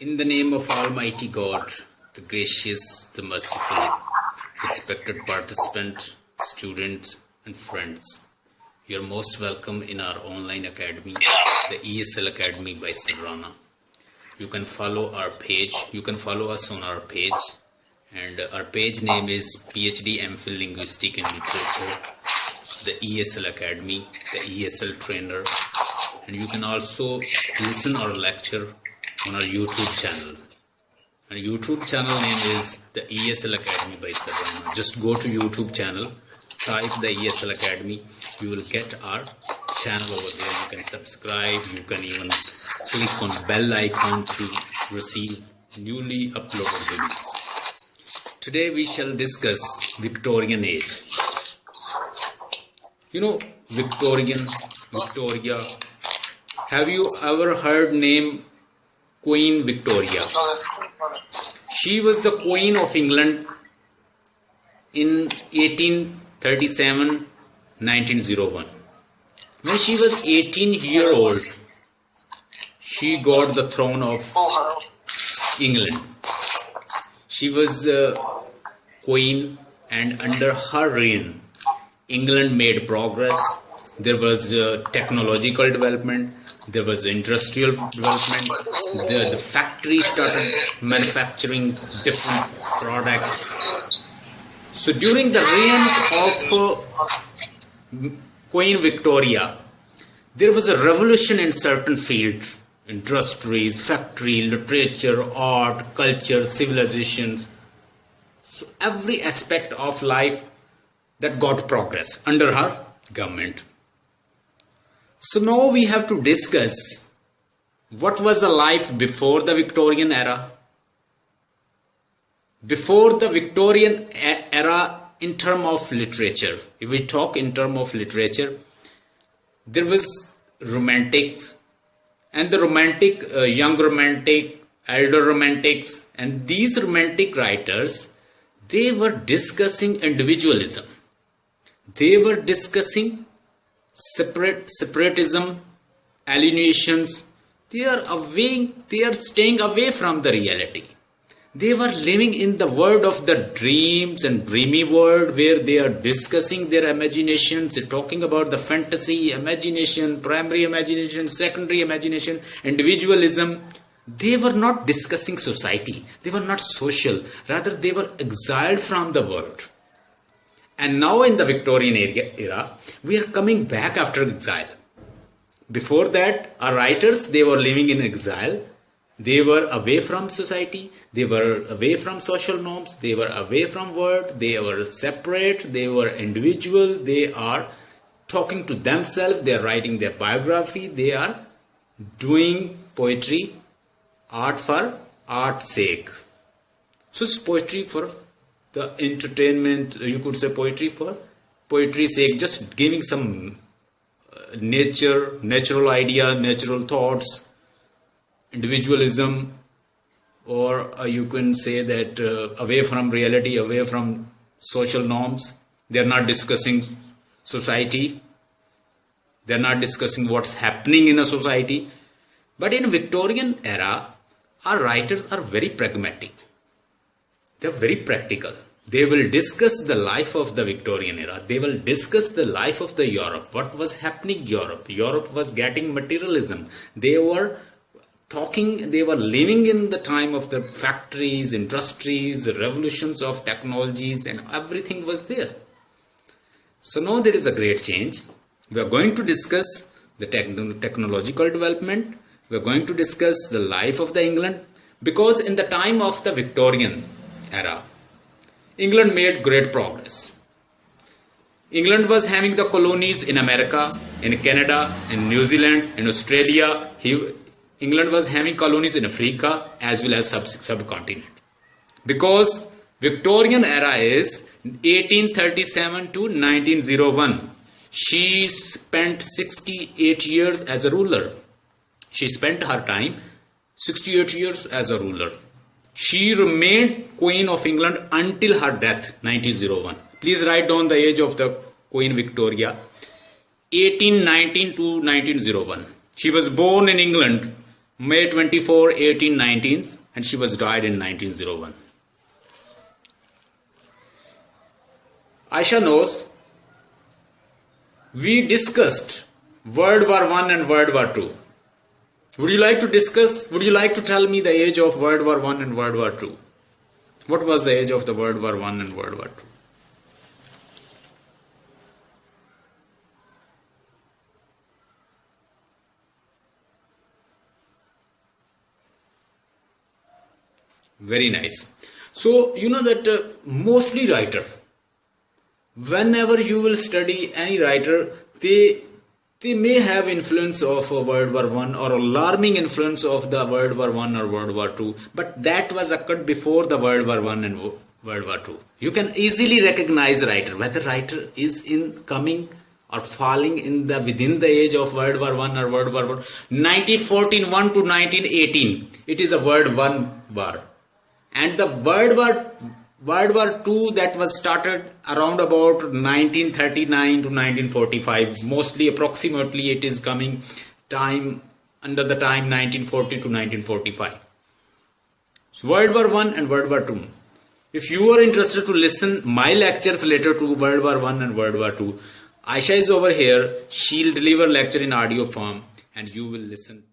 In the name of Almighty God, the gracious, the merciful, respected participant, students and friends, you are most welcome in our online academy, the ESL Academy by Sir Rana. You can follow our page, you can follow us on our page, and our page name is PhD MPhil Linguistic and Literature, the ESL Academy, the ESL Trainer, and you can also listen our lecture on our YouTube channel. Our YouTube channel name is the ESL Academy by Sir Rana. Just go to YouTube channel, type the ESL Academy, you will get our channel over there. You can subscribe, you can even click on bell icon to receive newly uploaded videos. Today we shall discuss Victorian Age. You know, Victoria. Have you ever heard name Queen Victoria? She was the Queen of England in 1837-1901. When she was 18-year old, she got the throne of England. She was queen, and under her reign, England made progress. There was technological development, there was industrial development, the factories started manufacturing different products. So during the reigns of Queen Victoria, there was a revolution in certain fields: industries, factory, literature, art, culture, civilizations. So every aspect of life that got progress under her government. So now we have to discuss what was the life before the Victorian era. Before the Victorian era, in terms of literature, if we talk in terms of literature, there was romantics, and the romantic, young romantic, elder romantics, and these romantic writers, they were discussing individualism. They were discussing separatism, alienations. They are staying away from the reality. They were living in the world of the dreams and dreamy world, where they are discussing their imaginations, talking about the fantasy, imagination, primary imagination, secondary imagination, individualism. They were not discussing society. They were not social. Rather, they were exiled from the world. And now in the Victorian era, we are coming back after exile. Before that, our writers, they were living in exile. They were away from society. They were away from social norms. They were away from world. They were separate. They were individual. They are talking to themselves. They are writing their biography. They are doing poetry, art for art's sake. So it's poetry for the entertainment, you could say poetry for poetry's sake, just giving some natural idea, natural thoughts, individualism, or you can say that away from reality, away from social norms. They are not discussing society. They are not discussing what's happening in a society. But in Victorian era, our writers are very pragmatic. They are very practical. They will discuss the life of the Victorian era. They will discuss the life of the Europe. What was happening in Europe? Europe was getting materialism. They were living in the time of the factories, industries, the revolutions of technologies, and everything was there. So now there is a great change. We are going to discuss the technological development. We are going to discuss the life of the England, because in the time of the Victorian era, England made great progress. England was having the colonies in America, in Canada, in New Zealand, in Australia. England was having colonies in Africa as well as subcontinent. Because Victorian era is 1837 to 1901. She spent 68 years as a ruler. She spent her time 68 years as a ruler. She remained Queen of England until her death, 1901. Please write down the age of the Queen Victoria, 1819 to 1901. She was born in England May 24, 1819, and she was died in 1901. Aisha knows we discussed World War I and World War II. Would you like to discuss? Would you like to tell me the age of World War I and World War II? What was the age of the World War I and World War II? Very nice. So you know that mostly writer, whenever you will study any writer, they may have influence of World War I or alarming influence of the World War I or World War II, but that was occurred before the World War I and World War II. You can easily recognize writer, whether writer is in coming or falling in the within the age of World War I or World War I. 1914 to 1918, it is a World I war. And the World War II that was started around about 1939 to 1945. Mostly, approximately, it is coming time under the time 1940 to 1945. So World War I and World War II. If you are interested to listen my lectures later to World War I and World War II, Aisha is over here. She'll deliver lecture in audio form and you will listen.